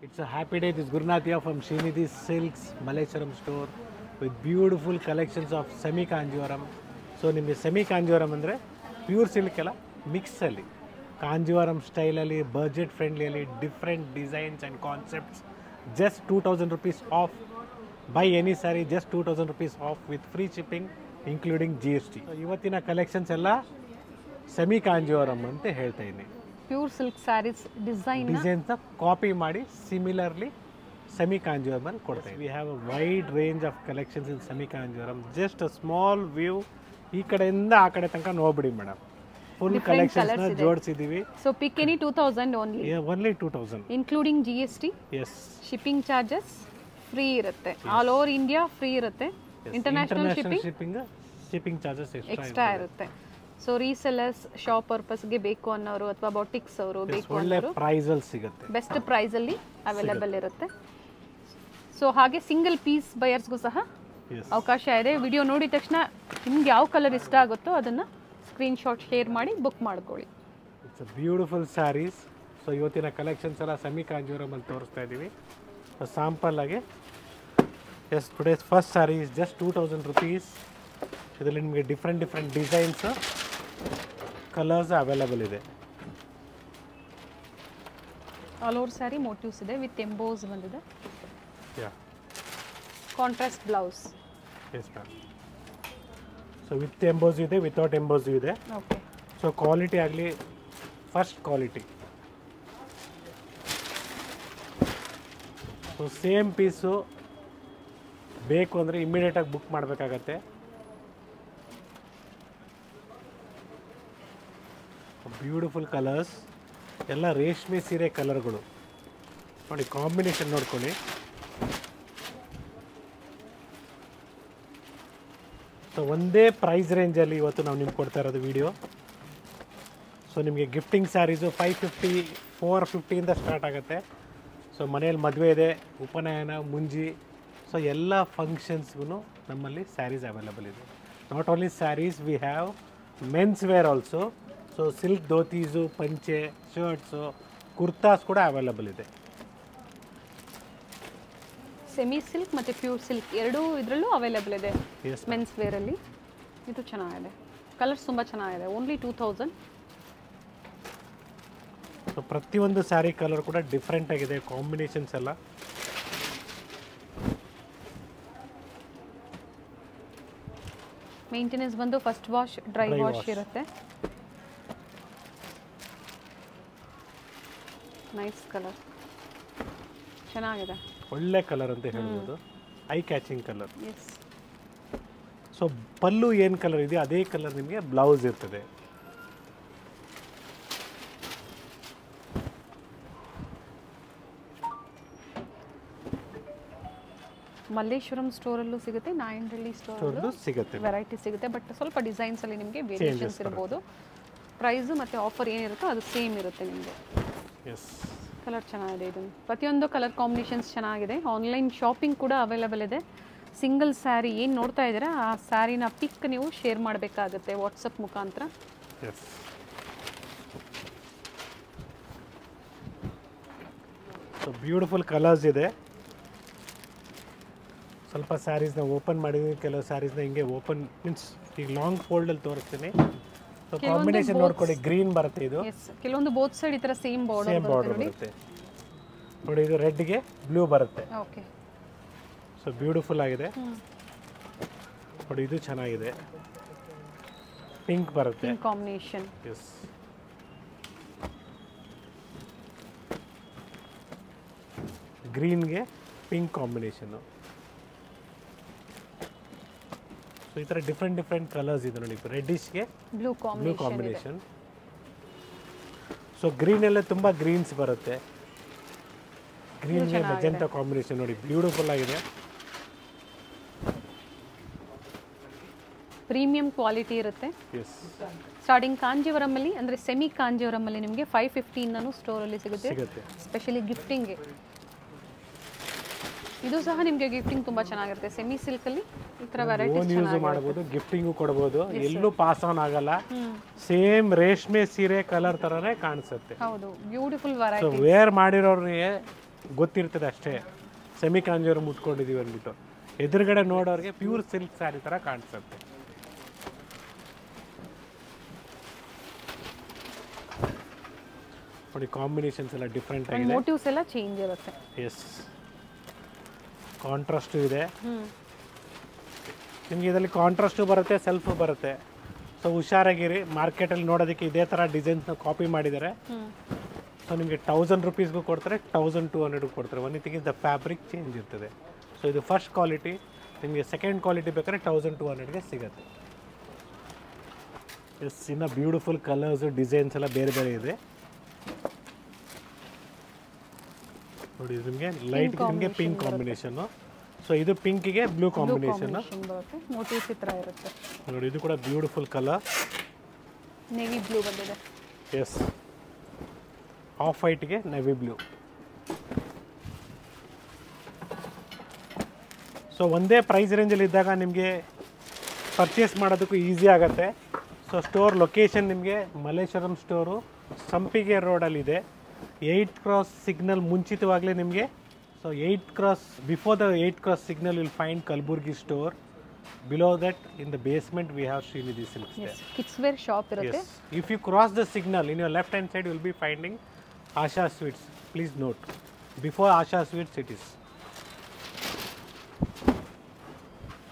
It's a happy day. This is Gurnath here from Srinidhi Silks Malecharam store with beautiful collections of semi Kanjivaram. So ನಿಮಗೆ semi Kanjivaram ಅಂದರೆ pure silk ಎಲ್ಲ ಮಿಕ್ಸಲ್ಲಿ ಕಾಂಜಿವರಂ ಸ್ಟೈಲಲ್ಲಿ budget ಫ್ರೆಂಡ್ಲಿಯಲ್ಲಿ different designs and concepts just 2000 rupees off buy any sari just 2000 rupees off with free shipping including GST. ಇವತ್ತಿನ collections ಎಲ್ಲ semi Kanjivaram ಅಂತ ಹೇಳ್ತಾ ಇದ್ದೀನಿ. ಪ್ಯೂರ್ ಸಿಲ್ಕ್ ಸ್ಯಾರೀಸ್ ಡಿಸೈನ್ಸ್ನ ಕಾಪಿ ಮಾಡಿ ಸಿಮಿಲರ್ಲಿ ಸೆಮಿ ಕಾಂಜಿವರಂ ಕೊಡ್ತಾ ಇದ್ದೀವಿ. We have a wide range of collections in semi Kanjivaram. Just a small view, ಈ ಕಡೆಯಿಂದ ಆ ಕಡೆ ತನಕ ನೋಡ್ಬಿಡಿ ಮೇಡಮ್. ಫುಲ್ ಕಲೆಕ್ಷನ್ಸ್ ಜೋಡಿಸಿದ್ದೀವಿ. So pick any 2000 only 2000 including GST. Yes, shipping charges free ಇರುತ್ತೆ. ಆಲ್ ಓವರ್ ಇಂಡಿಯಾ ಫ್ರೀ ಇರುತ್ತೆ. ಇಂಟರ್ನ್ಯಾಷನಲ್ ಶಿಪ್ಪಿಂಗ್ ಚಾರ್ಜಸ್ ಎಕ್ಸ್ಟ್ರಾ ಇರುತ್ತೆ. ಸೊ ರೀಸೆಲ್ಲರ್ಸ್ ಶಾಪ್ ಪರ್ಪಸ್ಗೆ ಬೇಕು ಅನ್ನೋರು ಅಥವಾ ಬಾಟಿಕ್ಸ್ ಅವರು ಬೇಕು ಅನ್ನೋರು ಪ್ರೈಸ್ ಅಲ್ಲಿ ಸಿಗುತ್ತೆ, ಬೆಸ್ಟ್ ಪ್ರೈಸ್ ಅಲ್ಲಿ ಅವೈಲೇಬಲ್ ಇರುತ್ತೆ. ಸೊ ಹಾಗೆ ಸಿಂಗಲ್ ಪೀಸ್ ಬಯರ್ಸ್ಗೂ ಸಹ ಅವಕಾಶ ಇದೆ. ವಿಡಿಯೋ ನೋಡಿದ ತಕ್ಷಣ ನಿಮ್ಗೆ ಯಾವ ಕಲರ್ ಇಷ್ಟ ಆಗುತ್ತೋ ಅದನ್ನ ಸ್ಕ್ರೀನ್ಶಾಟ್ ಶೇರ್ ಮಾಡಿ ಬುಕ್ ಮಾಡ್ಕೊಳ್ಳಿ. It's a beautiful saris. So ಇವತ್ತಿನ ಕಲೆಕ್ಷನ್ಸ್ ಎಲ್ಲ ಸೆಮಿ ಕಾಂಜಿವರಂ ಅಂತ ತೋರಿಸ್ತಾ ಇದ್ದೀವಿ. ಸ್ಯಾಂಪಲ್ ಆಗಿ yes, today's first sari is just 2000 rupees. ಇದರಲ್ಲಿ ನಿಮಗೆ ಡಿಫ್ರೆಂಟ್ ಡಿಸೈನ್ಸ್ ಕಲರ್ಸ್ ಅವೈಲೇಬಲ್ ಇದೆ. ಆಲ್ ಓವರ್ ಸ್ಯಾರಿ ಮೋಟಿವ್ಸ್ ಇದೆ ವಿತ್ ಎಂಬೋಸ್ ಬಂದಿದೆ. Yeah, contrast blouse. Yes ma'am. So with emboss ಇದೆ, ವಿತೌಟ್ ಎಂಬೋಸ್ ಇದೆ. ಓಕೆ. ಸೊ ಕ್ವಾಲಿಟಿ ಆಗಲಿ first quality. So same piece ಬೇಕು ಅಂದರೆ ಇಮ್ಮಿಡಿಯೇಟಾಗಿ ಬುಕ್ ಮಾಡಬೇಕಾಗತ್ತೆ. ಬ್ಯೂಟಿಫುಲ್ ಕಲರ್ಸ್, ಎಲ್ಲ ರೇಷ್ಮೆ ಸೀರೆ ಕಲರ್ಗಳು ನೋಡಿ. ಕಾಂಬಿನೇಷನ್ ನೋಡ್ಕೊಳ್ಳಿ. ಸೊ ಒಂದೇ ಪ್ರೈಸ್ ರೇಂಜಲ್ಲಿ ಇವತ್ತು ನಾವು ನಿಮ್ಗೆ ಕೊಡ್ತಾ ಇರೋದು ವಿಡಿಯೋ. ಸೊ ನಿಮಗೆ ಗಿಫ್ಟಿಂಗ್ ಸ್ಯಾರೀಸು 550 450 ಸ್ಟಾರ್ಟ್ ಆಗುತ್ತೆ. ಸೊ ಮನೆಯಲ್ಲಿ ಮದುವೆ ಇದೆ, ಉಪನಯನ, ಮುಂಜಿ, ಸೊ ಎಲ್ಲ ಫಂಕ್ಷನ್ಸ್ಗೂ ನಮ್ಮಲ್ಲಿ ಸ್ಯಾರೀಸ್ ಅವೈಲೇಬಲ್ ಇದೆ. Not only saris, we have men's wear also. So silk dhotis, ಪಂಚೆ, ಶರ್ಟ್ಸು, ಕುರ್ತಾಸ್ ಕೂಡ ಅವೈಲೇಬಲ್ ಇದೆ. ಸೆಮಿ ಸಿಲ್ಕ್ ಮತ್ತು ಪ್ಯೂರ್ ಸಿಲ್ಕ್ ಎರಡೂ ಇದರಲ್ಲೂ ಅವೈಲೇಬಲ್ ಇದೆ Yes, ಮೆನ್ಸ್ ವೇರಲ್ಲಿ. ಇದು ಚೆನ್ನಾಗಿದೆ, ಕಲರ್ಸ್ ತುಂಬ ಚೆನ್ನಾಗಿದೆ. ಓನ್ಲಿ 2000. ಸೊ ಪ್ರತಿಯೊಂದು ಸ್ಯಾರಿ ಕಲರ್ ಕೂಡ ಡಿಫ್ರೆಂಟ್ ಆಗಿದೆ, ಕಾಂಬಿನೇಷನ್ಸ್ ಎಲ್ಲ. ಮೇಂಟೆನೆನ್ಸ್ ಬಂದು ಫಸ್ಟ್ ವಾಶ್, ಡ್ರೈ ವಾಶ್ ಇರುತ್ತೆ. ನೈಸ್ ಕಲರ್, ಚೆನ್ನಾಗಿದೆ, ಒಳ್ಳೆ ಕಲರ್ ಅಂತ ಹೇಳ್ಬೋದು. Eye catching colour. Yes. So ಪಲ್ಲು ಏನು ಕಲರ್ ಇದೆಯೋ ಅದೇ ಕಲರ್ ನಿಮಗೆ ಬ್ಲೌಸ್ ಇರ್ತದೆ. ಮಲ್ಲೇಶ್ವರಂ ಸ್ಟೋರಲ್ಲೂ ಸಿಗುತ್ತೆ, ನಾಯಂಡಹಳ್ಳಿ ಸ್ಟೋರಲ್ಲೂ ಸಿಗುತ್ತೆ, ವೆರೈಟಿ ಸಿಗುತ್ತೆ. ಬಟ್ ಸ್ವಲ್ಪ ಡಿಸೈನ್ಸ್ ಅಲ್ಲಿ ನಿಮಗೆ ವೇರಿಯೇಷನ್ಸ್ ಇರ್ಬೋದು. ಪ್ರೈಸು ಮತ್ತು ಆಫರ್ ಏನಿರುತ್ತೋ ಅದು ಸೇಮ್ ಇರುತ್ತೆ ನಿಮಗೆ. ಎಸ್, ಕಲರ್ ಚೆನ್ನಾಗಿದೆ. ಇದು ಪ್ರತಿಯೊಂದು ಕಲರ್ ಕಾಂಬಿನೇಷನ್ಸ್ ಚೆನ್ನಾಗಿದೆ. ಆನ್ಲೈನ್ ಶಾಪಿಂಗ್ ಕೂಡ ಅವೈಲೇಬಲ್ ಇದೆ. ಸಿಂಗಲ್ ಸ್ಯಾರಿ ಏನು ನೋಡ್ತಾ ಇದ್ದೀರಾ ಆ ಸ್ಯಾರಿನ ಪಿಕ್ ನೀವು ಶೇರ್ ಮಾಡಬೇಕಾಗುತ್ತೆ ವಾಟ್ಸಪ್ ಮುಖಾಂತರ. ಎಸ್. ಸೊ ಬ್ಯೂಟಿಫುಲ್ ಕಲರ್ಸ್ ಇದೆ. ಸ್ವಲ್ಪ ಸ್ಯಾರೀಸ್ನ ಓಪನ್ ಮಾಡಿದ್ದೀನಿ, ಕೆಲವು ಸ್ಯಾರೀಸ್ನ ಹಿಂಗೆ ಓಪನ್ ಮೀನ್ಸ್ ಈಗ ಲಾಂಗ್ ಫೋಲ್ಡಲ್ಲಿ ತೋರಿಸ್ತೀನಿ. ಸೊ ಕಾಂಬಿನೇಷನ್ ನೋಡ್ಕೊಳ್ಳಿ, ಗ್ರೀನ್ ಬರುತ್ತೆ ಇದು. ಎಸ್, ಕೆಲವೊಂದು ಬೋತ್ ಸೈಡ್ ಈ ಥರ ಸೇಮ್ ಬಾರ್ಡರ್ ಬರುತ್ತೆ ನೋಡಿ. ಇದು ರೆಡ್ಗೆ ಬ್ಲೂ ಬರುತ್ತೆ. ಓಕೆ. ಸೊ ಬ್ಯೂಟಿಫುಲ್ ಆಗಿದೆ ನೋಡಿ. ಇದು ಚೆನ್ನಾಗಿದೆ, ಪಿಂಕ್ ಬರುತ್ತೆ ಕಾಂಬಿನೇಷನ್. ಎಸ್. ಗ್ರೀನ್ಗೆ ಪಿಂಕ್ ಕಾಂಬಿನೇಷನ್ನು. ಸೊ ಈ ಥರ ಡಿಫ್ರೆಂಟ್ ಕಲರ್ಸ್ ಇದೆ ನೋಡಿ. ರೆಡ್ಡಿಶ್ಗೆ ಬ್ಲೂ ಕಾಂಬಿನೇಷನ್. ಸೊ ಗ್ರೀನಲ್ಲೇ ತುಂಬ ಗ್ರೀನ್ಸ್ ಬರುತ್ತೆ. ಗ್ರೀನ್ಗೆ ಮೆಜೆಂಟಾ ಕಾಂಬಿನೇಷನ್ ನೋಡಿ, ಬ್ಯೂಟಿಫುಲ್ ಆಗಿದೆ. ಪ್ರೀಮಿಯಂ ಕ್ವಾಲಿಟಿ ಇರುತ್ತೆ. ಎಸ್. ಸ್ಟಾರ್ಟಿಂಗ್ ಕಾಂಜಿವರಮಲ್ಲಿ ಅಂದರೆ ಸೆಮಿ ಕಾಂಜಿವರಮಲ್ಲಿ ನಿಮಗೆ 550 ಸ್ಟೋರಲ್ಲಿ ಸಿಗುತ್ತೆ. ಸ್ಪೆಷಲಿ ಗಿಫ್ಟಿಂಗ್ಗೆ ಇದು ಸಹ ನಿಮಗೆ ಗಿಫ್ಟಿಂಗ್ ತುಂಬ ಚೆನ್ನಾಗಿರುತ್ತೆ. ಸೆಮಿ ಸಿಲ್ಕಲ್ಲಿ ಈ ಥರ ವೆರೈಟೀಸ್ ಯೂಸ್ ಮಾಡಬಹುದು, ಗಿಫ್ಟಿಂಗು ಕೊಡಬಹುದು, ಎಲ್ಲೂ ಪಾಸ್ ಆನ್ ಆಗಲ್ಲ. ಸೇಮ್ ರೇಷ್ಮೆ ಸೀರೆ ಕಲರ್ ಥರನೇ ಕಾಣಿಸುತ್ತೆ. ಹೌದು, ಬ್ಯೂಟಿಫುಲ್ ವೆರೈಟಿ. ವೇರ್ ಮಾಡಿರೋರಿಗೆ ಗೊತ್ತಿರ್ತದೆ ಅಷ್ಟೇ ಸೆಮಿ ಕಾಂಜೀವರಂ ಉಟ್ಕೊಂಡಿದ್ದೀವಿ ಅಂದ್ಬಿಟ್ಟು. ಎದುರುಗಡೆ ನೋಡೋರಿಗೆ ಪ್ಯೂರ್ ಸಿಲ್ಕ್ ಸ್ಯಾರಿ ಥರ ಕಾಣಿಸುತ್ತೆ. ನೋಡಿ ಕಾಂಬಿನೇಷನ್ಸ್ ಎಲ್ಲ ಡಿಫ್ರೆಂಟ್ ಆಗಿದೆ, ಮೋಟಿವ್ಸ್ ಎಲ್ಲ ಚೇಂಜ್ ಇರುತ್ತೆ. ಎಸ್ ಕಾಂಟ್ರಾಸ್ಟು ಇದೆ ನಿಮಗೆ, ಇದರಲ್ಲಿ ಕಾಂಟ್ರಾಸ್ಟು ಬರುತ್ತೆ, ಸೆಲ್ಫು ಬರುತ್ತೆ. ಸೊ ಹುಷಾರಾಗಿರಿ, ಮಾರ್ಕೆಟಲ್ಲಿ ನೋಡೋದಕ್ಕೆ ಇದೇ ಥರ ಡಿಸೈನ್ಸ್ನ ಕಾಪಿ ಮಾಡಿದ್ದಾರೆ. ಸೊ ನಿಮಗೆ 1000 ರೂಪೀಸ್ಗೂ ಕೊಡ್ತಾರೆ, 1200 ಕೊಡ್ತಾರೆ. One thing is the fabric change ಇರ್ತದೆ. ಸೊ ಇದು ಫಸ್ಟ್ ಕ್ವಾಲಿಟಿ. ನಿಮಗೆ ಸೆಕೆಂಡ್ ಕ್ವಾಲಿಟಿ ಬೇಕಾದ್ರೆ 1200ಗೆ ಸಿಗುತ್ತೆ. ಎಸ್, ಇನ್ನು ಬ್ಯೂಟಿಫುಲ್ ಕಲರ್ಸು ಡಿಸೈನ್ಸ್ ಎಲ್ಲ ಬೇರೆ ಬೇರೆ ಇದೆ ನೋಡಿ. ನಿಮಗೆ ಲೈಟ್ ನಿಮಗೆ ಪಿಂಕ್ ಕಾಂಬಿನೇಷನ್ನು. ಸೊ ಇದು ಪಿಂಕಿಗೆ ಬ್ಲೂ ಕಾಂಬಿನೇಷನ್ನು ಮೋಟಿವ್ಸ್ ಈ ಥರ ಇರುತ್ತೆ ನೋಡಿ. ಇದು ಕೂಡ ಬ್ಯೂಟಿಫುಲ್ ಕಲರ್, ನೇವಿ ಬ್ಲೂ ಬಂದಿದೆ. ಎಸ್, ಆಫ್ ವೈಟ್ಗೆ ನೆವಿ ಬ್ಲೂ. ಸೊ ಒಂದೇ ಪ್ರೈಸ್ ರೇಂಜಲ್ಲಿ ಇದ್ದಾಗ ನಿಮಗೆ ಪರ್ಚೇಸ್ ಮಾಡೋದಕ್ಕೂ ಈಸಿ ಆಗುತ್ತೆ. ಸೊ ಸ್ಟೋರ್ ಲೊಕೇಶನ್ ನಿಮಗೆ ಮಲ್ಲೇಶ್ವರಂ ಸ್ಟೋರು ಸಂಪಿಗೆ ರೋಡಲ್ಲಿದೆ. 8 ಕ್ರಾಸ್ ಸಿಗ್ನಲ್ ಮುಂಚಿತವಾಗಲೇ ನಿಮಗೆ, so 8 cross before the 8 cross signal will find Kalaburagi store. Below that in the basement we have Shrinidhi silks. Kids wear shop ಇರುತ್ತೆ. If you cross the signal in your left hand side will be finding Asha sweets. Please note, before Asha sweets it is.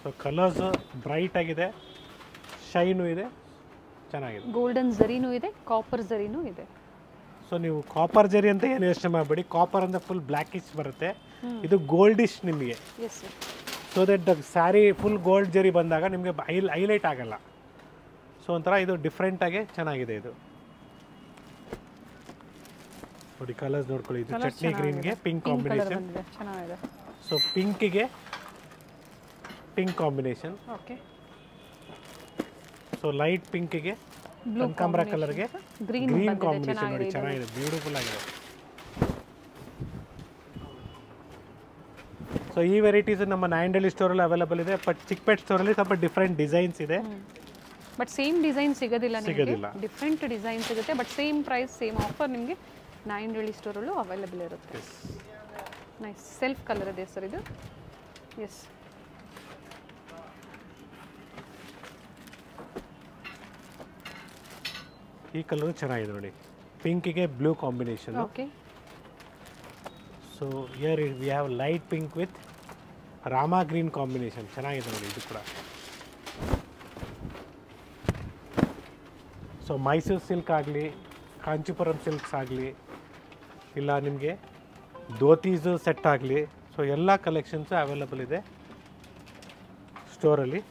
So colours bright ಆಗಿದೆ, shine ಇದೆ, ಚೆನ್ನಾಗಿದೆ. Golden ಝರಿನೂ ಇದೆ, copper ಝರಿನೂ ಇದೆ. So ನೀವು copper ಜರಿ ಅಂತ ಏನು ಯೋಚನೆ ಮಾಡಬೇಡಿ. ಕಾಪರ್ ಅಂದರೆ ಫುಲ್ ಬ್ಲ್ಯಾಕಿಶ್ ಬರುತ್ತೆ, ಇದು ಗೋಲ್ಡಿಶ್ ನಿಮಗೆ. Yes, so that the sari full gold zari ಬಂದಾಗ ನಿಮಗೆ ಹೈಲೈಟ್ ಆಗಲ್ಲ. ಸೊ ಒಂಥರ ಇದು ಡಿಫ್ರೆಂಟಾಗಿ ಚೆನ್ನಾಗಿದೆ. ಇದು ನೋಡಿ ಕಲರ್ಸ್ ನೋಡ್ಕೊಳ್ಳಿ. ಇದು ಚಟ್ನಿ ಗ್ರೀನ್ಗೆ ಪಿಂಕ್ ಕಾಂಬಿನೇಷನ್. ಚೆನ್ನಾಗಿದೆ. ಸೊ ಪಿಂಕಿಗೆ pink combination. Okay. So light ಪಿಂಕಿಗೆ ಕನಕಾಂಬರ ಕಲರ್ಗೆ ಗ್ರೀನ್ ಕಾಂಬಿನೇಷನ್ ನೋಡಿ, ಚೆನ್ನಾಗಿದೆ, ಬ್ಯೂಟಿಫುಲ್ ಆಗಿದೆ. ಸೊ ಈ ವೆರೈಟೀಸ್ ನಮ್ಮ ನಾಯಂಡಹಳ್ಳಿ ಸ್ಟೋರಲ್ಲಿ ಅವೈಲೇಬಲ್ ಇದೆ. ಬಟ್ ಚಿಕ್ಕಪೇಟ್ ಸ್ಟೋರಲ್ಲಿ ಸ್ವಲ್ಪ ಡಿಫ್ರೆಂಟ್ ಡಿಸೈನ್ಸ್ ಇದೆ. ಬಟ್ ಸೇಮ್ ಡಿಸೈನ್ ಸಿಗೋದಿಲ್ಲ ನಿಮಗೆ, ಡಿಫ್ರೆಂಟ್ ಡಿಸೈನ್ ಸಿಗುತ್ತೆ. But same price same offer ನಿಮಗೆ ನಾಯಂಡಹಳ್ಳಿ ಸ್ಟೋರಲ್ಲೂ ಅವೈಲೇಬಲ್ ಇರುತ್ತೆ. ನೈಸ್ ಸೆಲ್ಫ್ ಕಲರ್ ಇದೆ ಸರ್ ಇದು. ಎಸ್, ಈ ಕಲರ್ ಚೆನ್ನಾಗಿದೆ ನೋಡಿ, ಪಿಂಕಿಗೆ blue combination. Okay. So here we have light pink with Rama green combination. ಚೆನ್ನಾಗಿದೆ ನೋಡಿ ಇದು ಕೂಡ. ಸೊ ಮೈಸೂರು ಸಿಲ್ಕ್ ಆಗಲಿ, ಕಾಂಚೀಪುರಂ ಸಿಲ್ಕ್ಸ್ ಆಗಲಿ, ಇಲ್ಲ ನಿಮಗೆ ಧೋತೀಸು ಸೆಟ್ ಆಗಲಿ, ಸೊ ಎಲ್ಲ ಕಲೆಕ್ಷನ್ಸು ಅವೈಲೇಬಲ್ ಇದೆ ಸ್ಟೋರಲ್ಲಿ.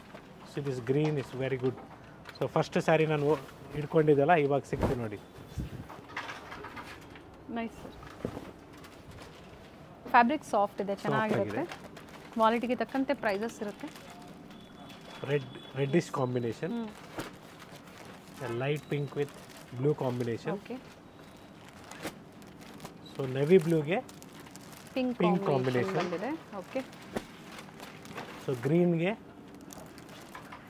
So this green is very good. So first sari ನಾನು ಇಟ್ಕೊಂಡಿದ್ದೆಲ್ಲ ಇವಾಗ ಸಿಗ್ತೀನಿ ನೋಡಿ. Nice sir. ಫ್ಯಾಬ್ರಿಕ್ ಸಾಫ್ಟ್ ಇದೆ, ಚೆನ್ನಾಗಿರುತ್ತೆ. ಕ್ವಾಲಿಟಿಗೆ ತಕ್ಕಂತೆ ಪ್ರೈಸಸ್ ಇರುತ್ತೆ. Reddish combination, light pink with blue combination. Okay. So navy ಬ್ಲೂಗೆ ಪಿಂಕ್ ಕಾಂಬಿನೇಷನ್ ಬಂದಿದೆ. ಓಕೆ. ಸೊ ಗ್ರೀನ್ಗೆ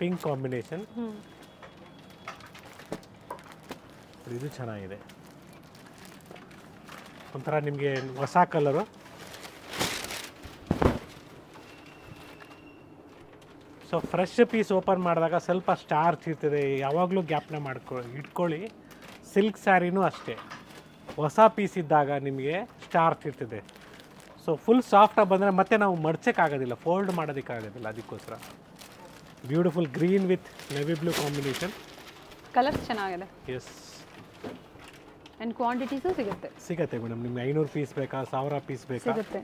ಪಿಂಕ್ ಕಾಂಬಿನೇಷನ್. ಇದು ಚೆನ್ನಾಗಿದೆ, ಒಂಥರ ನಿಮಗೆ ಹೊಸ colour. So fresh piece open ಮಾಡಿದಾಗ ಸ್ವಲ್ಪ ಸ್ಟಾರ್ಚ್ ಇರ್ತದೆ, ಯಾವಾಗಲೂ ಗ್ಯಾಪ್ನ ಇಟ್ಕೊಳ್ಳಿ. ಸಿಲ್ಕ್ ಸ್ಯಾರಿನೂ ಅಷ್ಟೇ, ಹೊಸ ಪೀಸ್ ಇದ್ದಾಗ ನಿಮಗೆ ಸ್ಟಾರ್ಚ್ ಇರ್ತದೆ. ಸೊ ಫುಲ್ ಸಾಫ್ಟಾಗಿ ಬಂದರೆ ಮತ್ತೆ ನಾವು ಮಡ್ಚೋಕ್ಕಾಗೋದಿಲ್ಲ, ಫೋಲ್ಡ್ ಮಾಡೋದಕ್ಕಾಗೋದಿಲ್ಲ. ಅದಕ್ಕೋಸ್ಕರ beautiful green with navy blue combination. Colour ಚೆನ್ನಾಗಿದೆ. ಎಸ್, ಆ್ಯಂಡ್ ಕ್ವಾಂಟಿಟೀಸು ಸಿಗುತ್ತೆ ಮೇಡಮ್. ನಿಮ್ಗೆ 500 ಪೀಸ್ ಬೇಕಾ, 1000 ಪೀಸ್ ಬೇಕಾ, ಸಿಗುತ್ತೆ.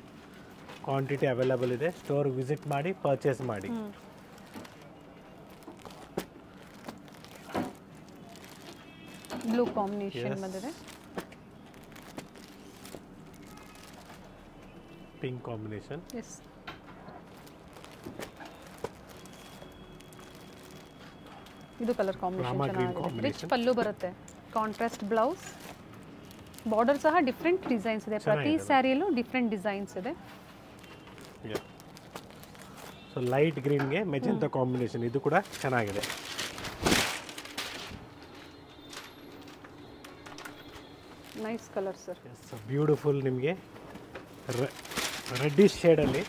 ಕ್ವಾಂಟಿಟಿ ಅವೈಲೇಬಲ್ ಇದೆ. ಸ್ಟೋರ್ ವಿಸಿಟ್ ಮಾಡಿ ಪರ್ಚೇಸ್ ಮಾಡಿ. ಬ್ಲೂ ಕಾಂಬಿನೇಷನ್ ಬಂದಿದೆ, ಪಿಂಕ್ ಕಾಂಬಿನೇಷನ್. ಎಸ್. ಇದು ಕಲರ್ ಕಾಂಬಿನೇಷನ್ ಚೆನ್ನಾಗಿದೆ. ರಿಚ್ ಪಲ್ಲು ಬರುತ್ತೆ, ಕಾಂಟ್ರಾಸ್ಟ್ ಬ್ಲೌಸ್, ಬಾರ್ಡರ್ ಸಹ ಡಿಫ್ರೆಂಟ್ ಡಿಸೈನ್ಸ್ ಇದೆ. ಪ್ರತಿ ಸ್ಯಾರಿಯಲ್ಲೂ ಡಿಫ್ರೆಂಟ್ ಡಿಸೈನ್ಸ್ ಇದೆ. ಸೊ ಲೈಟ್ ಗ್ರೀನ್ಗೆ ಮೆಜೆಂಟಾ ಕಾಂಬಿನೇಷನ್, ಇದು ಕೂಡ ಚೆನ್ನಾಗಿದೆ. Nice colour sir. ಬ್ಯೂಟಿಫುಲ್ ನಿಮಗೆ ರೆಡ್ಡಿಶ್ ಶೇಡಲ್ಲಿ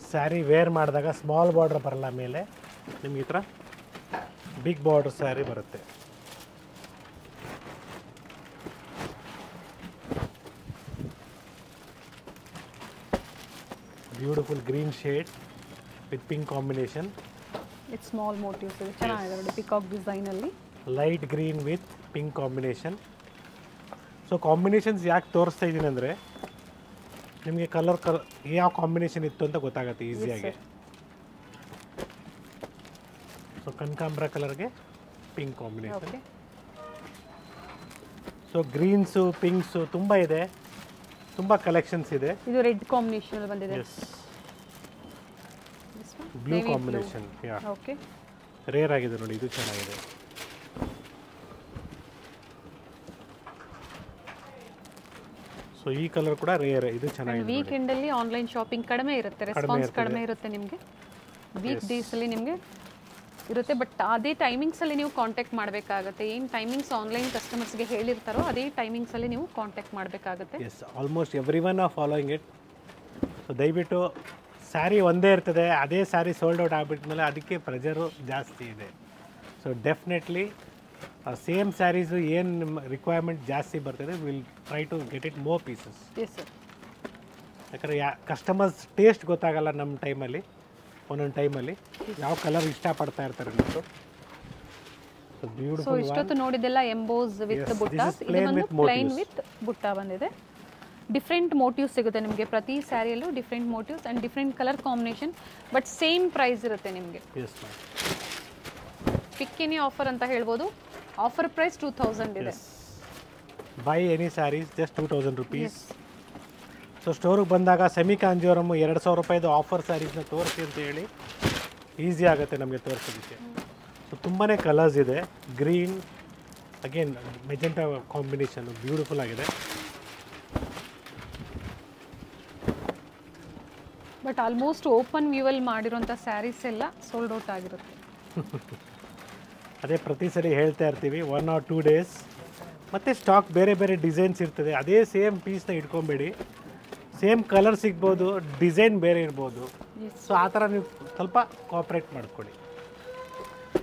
ಸ್ಯಾರಿ ವೇರ್ ಮಾಡಿದಾಗ ಸ್ಮಾಲ್ ಬಾರ್ಡರ್ ಬರಲ್ಲ, ಮೇಲೆ ನಿಮ್ಗೆ ಈ ಥರ ಬಿಗ್ ಬಾರ್ಡರ್ ಸ್ಯಾರಿ ಬರುತ್ತೆ. Beautiful green shade with pink combination. It small motifs ಇದೆ, ಚೆನ್ನಾಗಿದೆ ನೋಡಿ, ಪಿಕಾಕ್ ಡಿಸೈನಲ್ಲಿ. Light green with pink combination. So combinations ಯಾಕೆ ತೋರಿಸ್ತಾ ಇದ್ದೀನಿ ಅಂದರೆ ನಿಮಗೆ ಕಲರ್ ಯಾವ ಕಾಂಬಿನೇಷನ್ ಇತ್ತು ಅಂತ ಗೊತ್ತಾಗುತ್ತೆ ಈಸಿಯಾಗಿ. ಸೊ ಕನಕಾಂಬ್ರ ಕಲರ್ಗೆ ಪಿಂಕ್ ಕಾಂಬಿನೇಷನ್. ಓಕೆ, ಸೊ ಗ್ರೀನ್ಸು ಪಿಂಕ್ಸು ತುಂಬ ಇದೆ, ತುಂಬ ಕಲೆಕ್ಷನ್ಸ್ ಇದೆ. ಇದು ರೆಡ್ ಕಾಂಬಿನೇಷನ್ ಬಂದಿದೆ. Blue combination, yeah okay, rare ಆಗಿದೆ ನೋಡಿ, ಇದು ಚೆನ್ನಾಗಿದೆ. ಸೊ ಈ ಕಲರ್ ಕೂಡ ರೇರ್, ಇದು ಚೆನ್ನಾಗಿದೆ. ವೀಕೆಂಡ್ ಅಲ್ಲಿ ಆನ್ಲೈನ್ ಶಾಪಿಂಗ್ ಕಡಿಮೆ ಇರುತ್ತೆ, ರೆಸ್ಪಾನ್ಸ್ ಕಡಿಮೆ ಇರುತ್ತೆ ನಿಮಗೆ. ವೀಕ್ ಡೇಸ್ ಅಲ್ಲಿ ನಿಮಗೆ ಇರುತ್ತೆ, ಬಟ್ ಅದೇ ಟೈಮಿಂಗ್ಸ್ ಅಲ್ಲಿ ನೀವು ಕಾಂಟ್ಯಾಕ್ಟ್ ಮಾಡಬೇಕಾಗುತ್ತೆ. ಏನು ಟೈಮಿಂಗ್ಸ್ ಆನ್ಲೈನ್ ಕಸ್ಟಮರ್ಸ್ಗೆ ಹೇಳಿರ್ತಾರೋ ಅದೇ ಟೈಮಿಂಗ್ಸ್ ಅಲ್ಲಿ ನೀವು ಕಾಂಟ್ಯಾಕ್ಟ್ ಮಾಡಬೇಕಾಗುತ್ತೆ. Yes, almost everyone are following it. So ದಯವಿಟ್ಟು ಸ್ಯಾರಿ ಒಂದೇ ಇರ್ತದೆ, ಅದೇ ಸ್ಯಾರಿ ಸೋಲ್ಡ್ ಔಟ್ ಆಗಿಬಿಟ್ಮೇಲೆ ಅದಕ್ಕೆ ಪ್ರೆಜರು ಜಾಸ್ತಿ ಇದೆ. ಸೊ ಡೆಫಿನೆಟ್ಲಿ ಸೇಮ್ ಸ್ಯಾರೀಸು ಏನು ನಿಮ್ಮ ರಿಕ್ವೈರ್ಮೆಂಟ್ ಜಾಸ್ತಿ ಬರ್ತದೆ, will try to get it more pieces. Yes sir, ಯಾಕಂದರೆ ಕಸ್ಟಮರ್ಸ್ ಟೇಸ್ಟ್ ಗೊತ್ತಾಗಲ್ಲ ನಮ್ಮ ಟೈಮಲ್ಲಿ, ಒಂದೊಂದು ಟೈಮಲ್ಲಿ ಯಾವ ಕಲರ್ ಇಷ್ಟಪಡ್ತಾ ಇರ್ತಾರೆ ಅನ್ನೋದು. So beautiful. ಇಷ್ಟೊತ್ತು ನೋಡಿದೆಲ್ಲ ಎಂಬೋಸ್ ವಿತ್ ಬುಟ್ಟ, ಇದು ಒಂದು ಪ್ಲೈನ್ ವಿತ್ ಬುಟ್ಟ ಬಂದಿದೆ. ಡಿಫ್ರೆಂಟ್ ಮೋಟಿವ್ಸ್ ಸಿಗುತ್ತೆ ನಿಮಗೆ ಪ್ರತಿ ಸ್ಯಾರಿಯಲ್ಲೂ, different motifs and different colour combination, but same price ಇರುತ್ತೆ ನಿಮಗೆ. Yes ma'am, pick any offer ಅಂತ ಹೇಳ್ಬೋದು. ಆಫರ್ ಪ್ರೈಸ್ 2000 ಇದೆ. Buy any sarees just 2000 rupees. So ಸ್ಟೋರಿಗೆ ಬಂದಾಗ ಸೆಮಿ ಕಾಂಜೀವರಮ್ 2000 ರೂಪಾಯಿದು ಆಫರ್ ಸ್ಯಾರೀಸ್ನ ತೋರಿಸಿ ಅಂತ ಹೇಳಿ ಈಸಿ ಆಗುತ್ತೆ ನಮಗೆ ತೋರಿಸೋದಕ್ಕೆ. ಸೊ ತುಂಬಾ ಕಲರ್ಸ್ ಇದೆ. Green, again magenta combination beautiful ಆಗಿದೆ. ಬಟ್ ಆಲ್ಮೋಸ್ಟ್ ಓಪನ್ ವ್ಯೂವಲ್ಲಿ ಮಾಡಿರೋಂಥ ಸ್ಯಾರೀಸ್ ಎಲ್ಲ ಸೋಲ್ಡ್ ಔಟ್ ಆಗಿರುತ್ತೆ. ಅದೇ ಪ್ರತಿ ಸರಿ ಹೇಳ್ತಾ ಇರ್ತೀವಿ, 1 or 2 ಡೇಸ್ ಮತ್ತು ಸ್ಟಾಕ್ ಬೇರೆ ಬೇರೆ ಡಿಸೈನ್ಸ್ ಇರ್ತದೆ. ಅದೇ ಸೇಮ್ ಪೀಸ್ನ ಇಟ್ಕೊಂಬೇಡಿ, ಸೇಮ್ ಕಲರ್ ಸಿಗ್ಬೋದು, ಡಿಸೈನ್ ಬೇರೆ ಇರ್ಬೋದು. ಸೊ ಆ ಥರ ನೀವು ಸ್ವಲ್ಪ ಕೋಆಪ್ರೇಟ್ ಮಾಡ್ಕೊಳ್ಳಿ.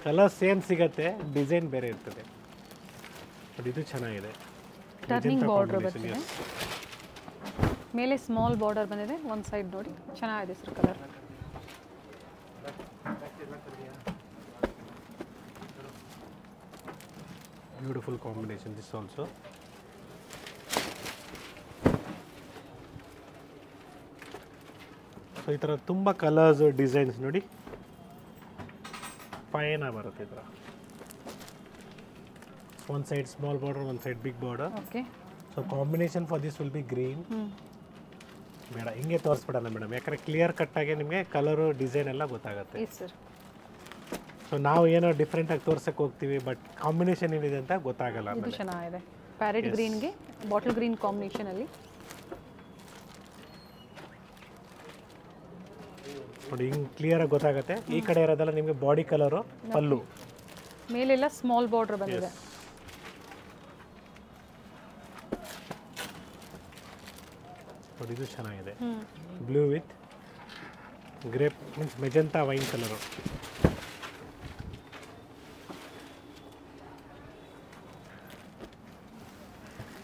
ಕಲರ್ ಸೇಮ್ ಸಿಗತ್ತೆ, ಡಿಸೈನ್ ಬೇರೆ ಇರ್ತದೆ. ಬಟ್ ಇದು ಚೆನ್ನಾಗಿದೆ. ಟರ್ನಿಂಗ್ ಬಾರ್ಡರ್ ಬರ್ತಿದೆ, ಮೇಲೆ ಸ್ಮಾಲ್ ಬಾರ್ಡರ್ ಬಂದಿದೆ, ಒಂದು ಸೈಡ್ ನೋಡಿ ಚೆನ್ನಾಗಿದೆ sir colour. Beautiful combination this also. So ಈ ಥರ ತುಂಬ ಕಲರ್ಸ್ ಡಿಸೈನ್ಸ್ ನೋಡಿ, ಫೈನ್ ಬರುತ್ತೆ ಈ ಥರ. One side small border, one side big border. Okay, so combination for this will be green. ಬೇಡ ಹಿಂಗೆ ತೋರಿಸ್ಬಿಡೋಣ ಮೇಡಮ್, ಯಾಕಂದರೆ ಕ್ಲಿಯರ್ ಕಟ್ಟಾಗಿ ನಿಮಗೆ ಕಲರು ಡಿಸೈನ್ ಎಲ್ಲ ಗೊತ್ತಾಗುತ್ತೆ. Yes sir. ಸೊ ನಾವು ಏನೋ ಡಿಫ್ರೆಂಟಾಗಿ ತೋರ್ಸಕ್ಕೆ ಹೋಗ್ತೀವಿ, ಬಟ್ ಕಾಂಬಿನೇಷನ್ ಏನಿದೆ ಅಂತ ಗೊತ್ತಾಗಲ್ಲ. ಇದು ಚೆನ್ನಾಗಿದೆ, ಪ್ಯಾರೆಟ್ ಗ್ರೀನ್ಗೆ ಬಾಟಲ್ ಗ್ರೀನ್ ಕಾಂಬಿನೇಷನಲ್ಲಿ ನೋಡಿ, ಹಿಂಗೆ ಕ್ಲಿಯರಾಗಿ ಗೊತ್ತಾಗುತ್ತೆ. ಈ ಕಡೆ ಇರೋದೆಲ್ಲ ನಿಮಗೆ ಬಾಡಿ ಕಲರು, ಪಲ್ಲು ಮೇಲೆಲ್ಲ ಸ್ಮಾಲ್ ಬಾರ್ಡರ್ ಬಂದಿದೆ. ನೋಡಿ ಇದು ಚೆನ್ನಾಗಿದೆ, blue with grape means magenta wine colour.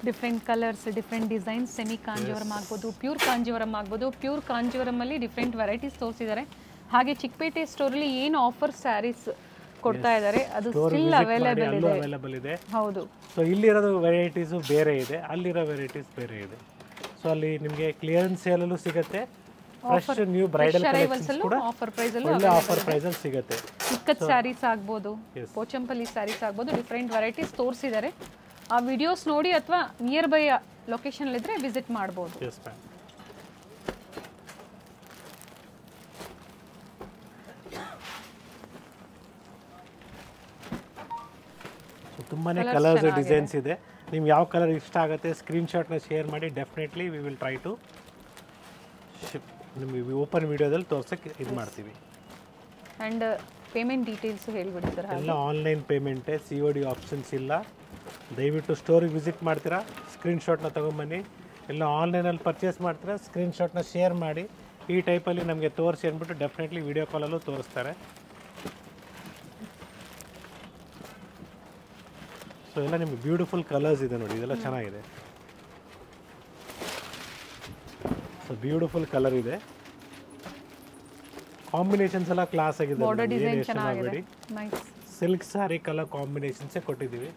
Different colours, different designs, semi Kanjeevaram ಆಗ್ಬೋದು, ಪ್ಯೂರ್ ಕಾಂಜೀವರಂ ಆಗ್ಬೋದು. ಪ್ಯೂರ್ ಕಾಂಜೀವರಮಲ್ಲಿ ಡಿಫ್ರೆಂಟ್ ವೆರೈಟೀಸ್ ತೋರಿಸಿದ್ದಾರೆ. ಹಾಗೆ ಚಿಕ್ಕಪೇಟೆ ಸ್ಟೋರಲ್ಲಿ ಏನು ಆಫರ್ ಸ್ಯಾರೀಸ್ ಕೊಡ್ತಾ ಇದ್ದಾರೆ ಅದು ಸ್ಟಿಲ್ ಅವೈಲೇಬಲ್ ಇದೆ. ಹೌದು. ಸೊ ಇಲ್ಲಿರೋದು ವೆರೈಟೀಸು ಬೇರೆ ಇದೆ, ಅಲ್ಲಿರೋ ವೆರೈಟೀಸ್ ಬೇರೆ ಇದೆ. ಸೊ ಅಲ್ಲಿ ನಿಮಗೆ ಕ್ಲಿಯರೆನ್ಸ್ ಸೇಲಲ್ಲೂ ಸಿಗುತ್ತೆ, ಫ್ರೆಶ್ ನ್ಯೂ ಬ್ರೈಡಲ್ ಕಲೆಕ್ಷನ್ಸ್ ಕೂಡ ಆಫರ್ ಪ್ರೈಸಲ್ಲೂ ಒಳ್ಳೆ ಆಫರ್ ಪ್ರೈಸಲ್ಲಿ ಸಿಗುತ್ತೆ. ಇಕ್ಕತ್ ಸ್ಯಾರೀಸ್ ಆಗ್ಬೋದು, ಪೋಚಂಪಲ್ಲಿ ಸ್ಯಾರೀಸ್ ಆಗ್ಬೋದು, ಡಿಫ್ರೆಂಟ್ ವೆರೈಟೀಸ್ ತೋರಿಸಿದ್ದಾರೆ. ಆ ವಿಡಿಯೋಸ್ ನೋಡಿ ಅಥವಾ ನಿಯರ್ ಬೈ ಲೊಕೇಶನಲ್ಲಿದ್ದರೆ ವಿಸಿಟ್ ಮಾಡ್ಬೋದು. Yes ma'am. ತುಂಬಾ ಕಲರ್ಸ್ ಡಿಸೈನ್ಸ್ ಇದೆ. ನಿಮ್ಗೆ ಯಾವ ಕಲರ್ ಇಷ್ಟ ಆಗುತ್ತೆ ಸ್ಕ್ರೀನ್ಶಾಟ್ನ ಶೇರ್ ಮಾಡಿ. Definitely we will try to ship ನಿಮಗೆ ಓಪನ್ ವಿಡಿಯೋದಲ್ಲಿ ತೋರ್ಸಕ್ಕೆ ಇದು ಮಾಡ್ತೀವಿ. ಆ್ಯಂಡ್ ಪೇಮೆಂಟ್ ಡೀಟೇಲ್ಸ್ ಹೇಳಿಬಿಡಿ ಸರ್. ಎಲ್ಲ ಆನ್ಲೈನ್ ಪೇಮೆಂಟೇ, COD ಆಪ್ಷನ್ಸ್ ಇಲ್ಲ. ದಯವಿಟ್ಟು ಸ್ಟೋರಿಗೆ ವಿಸಿಟ್ ಮಾಡ್ತೀರಾ, ಸ್ಕ್ರೀನ್ಶಾಟ್ನ ತೊಗೊಂಬನ್ನಿ. ಇಲ್ಲ ಆನ್ಲೈನಲ್ಲಿ ಪರ್ಚೇಸ್ ಮಾಡ್ತೀರಾ, ಸ್ಕ್ರೀನ್ಶಾಟ್ನ ಶೇರ್ ಮಾಡಿ. ಈ ಟೈಪಲ್ಲಿ ನಮಗೆ ತೋರಿಸಿ ಅಂದ್ಬಿಟ್ಟು ಡೆಫಿನೆಟ್ಲಿ ವಿಡಿಯೋ ಕಾಲಲ್ಲೂ ತೋರಿಸ್ತಾರೆ. ಸೊ ಎಲ್ಲ ನಿಮಗೆ ಬ್ಯೂಟಿಫುಲ್ ಕಲರ್ಸ್ ಇದೆ ನೋಡಿ, ಇದೆಲ್ಲ ಚೆನ್ನಾಗಿದೆ. ಸೊ ಬ್ಯೂಟಿಫುಲ್ ಕಲರ್ ಇದೆ, ಕಾಂಬಿನೇಷನ್ಸ್ ಎಲ್ಲ ಕ್ಲಾಸ್ ಆಗಿದೆ. ಬಾರ್ಡರ್ ಡಿಸೈನ್ ಏನು ಯೋಚನೆ ಚೆನ್ನಾಗಿದೆ. ಮಾಡಬೇಡಿ, ನೈಸ್. ಸಿಲ್ಕ್ ಸ್ಯಾರಿ ಕಲರ್ ಕಾಂಬಿನೇಷನ್ಸೇ ಕೊಟ್ಟಿದ್ದೀವಿ.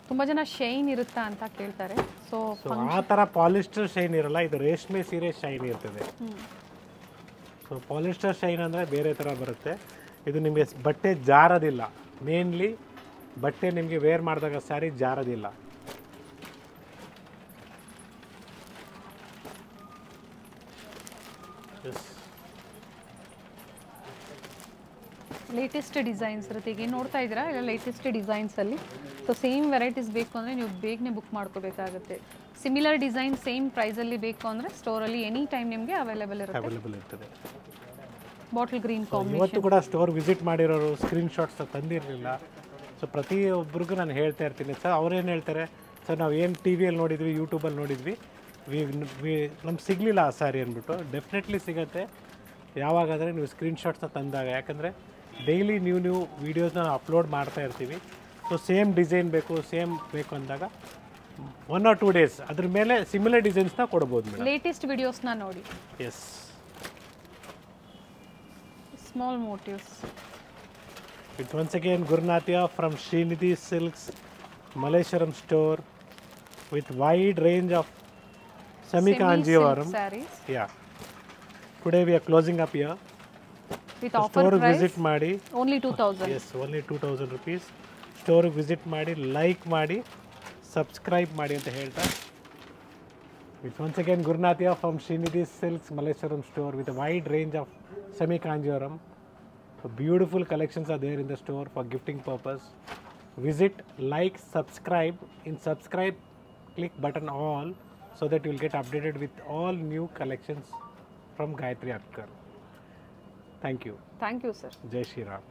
ತುಂಬ ಜನ ಶೈನ್ ಇರುತ್ತಾ ಅಂತ ಕೇಳ್ತಾರೆ. ಸೊ ಸೊ ಆ ಥರ ಪಾಲಿಸ್ಟರ್ ಶೈನ್ ಇರಲ್ಲ, ಇದು ರೇಷ್ಮೆ ಸೀರೆ ಶೈನ್ ಇರ್ತದೆ. ಸೊ ಪಾಲಿಸ್ಟರ್ ಶೈನ್ ಅಂದರೆ ಬೇರೆ ಥರ ಬರುತ್ತೆ. ಇದು ನಿಮಗೆ ಬಟ್ಟೆ ಜಾರೋದಿಲ್ಲ, ಮೇನ್ಲಿ ಬಟ್ಟೆ ನಿಮಗೆ ವೇರ್ ಮಾಡಿದಾಗ ಸ್ಯಾರಿ ಜಾರೋದಿಲ್ಲ. ಲೇಟೆಸ್ಟ್ ಡಿಸೈನ್ಸ್ ಇರುತ್ತೆ. ಈಗ ನೋಡ್ತಾ ಇದ್ದೀರಾ ಇಲ್ಲ ಲೇಟೆಸ್ಟ್ ಡಿಸೈನ್ಸಲ್ಲಿ. ಸೊ ಸೇಮ್ ವೆರೈಟೀಸ್ ಬೇಕು ಅಂದರೆ ನೀವು ಬೇಗನೆ ಬುಕ್ ಮಾಡ್ಕೋಬೇಕಾಗುತ್ತೆ. ಸಿಮಿಲರ್ ಡಿಸೈನ್ ಸೇಮ್ ಪ್ರೈಸಲ್ಲಿ ಬೇಕು ಅಂದರೆ ಸ್ಟೋರಲ್ಲಿ ಎನಿ ಟೈಮ್ ನಿಮಗೆ ಅವೈಲೇಬಲ್ ಇರ್ತದೆ. ಬಾಟಲ್ ಗ್ರೀನ್ ಇವತ್ತು ಕಾಂಬಿನೇಷನ್. ಕೂಡ ಸ್ಟೋರ್ ವಿಸಿಟ್ ಮಾಡಿರೋರು ಸ್ಕ್ರೀನ್ಶಾಟ್ಸ್ ತಂದಿರಲಿಲ್ಲ. ಸೊ ಪ್ರತಿಯೊಬ್ಬರಿಗೂ ನಾನು ಹೇಳ್ತಾ ಇರ್ತೀನಿ, ಸರ್ ಅವ್ರೇನು ಹೇಳ್ತಾರೆ, ಸರ್ ನಾವು ಏನು ಟಿ ವಿಯಲ್ಲಿ ನೋಡಿದ್ವಿ, ಯೂಟ್ಯೂಬಲ್ಲಿ ನೋಡಿದ್ವಿ, ನಮ್ಗೆ ಸಿಗಲಿಲ್ಲ ಆ ಸ್ಯಾರಿ ಅಂದ್ಬಿಟ್ಟು. ಡೆಫಿನೆಟ್ಲಿ ಸಿಗುತ್ತೆ ಯಾವಾಗಾದರೆ ನೀವು ಸ್ಕ್ರೀನ್ಶಾಟ್ಸ್ನ ತಂದಾಗ. ಯಾಕಂದರೆ ಡೈಲಿ ನೀವು ವೀಡಿಯೋಸ್ನ ಅಪ್ಲೋಡ್ ಮಾಡ್ತಾ ಇರ್ತೀವಿ. ಸೊ ಸೇಮ್ ಡಿಸೈನ್ ಬೇಕು ಅಂದಾಗ 1 or 2 days ಅದ್ರ ಮೇಲೆ ಸಿಮಿಲರ್ ಡಿಸೈನ್ಸ್ನ ಕೊಡ್ಬೋದು ಮೇಡಮ್. ಲೇಟೆಸ್ಟ್ ವಿಡಿಯೋಸ್ನ ನೋಡಿ. Yes, small motifs. It's once again Gurnathia from Srinidhi Silks, Malleshwaram store with wide range of semi-kanjivaram saris Yeah. Today we are closing up here. With Store offer price visit ಮಾಡಿ. Only 2000. Yes, only 2000 rupees. Store visit ಮಾಡಿ, like ಮಾಡಿ, subscribe ಮಾಡಿ ಅಂತ ಹೇಳ್ತಾ. It's once again Gurnathia from Srinidhi Silks, Malleshwaram store with a wide range of semi-kanjivaram. So beautiful collections are there in the store for gifting purpose. Visit, like, subscribe. In subscribe, click button all so that you will get updated with all new collections from Gayatri Apkar. Thank you. Thank you sir. Jai Shri Ram.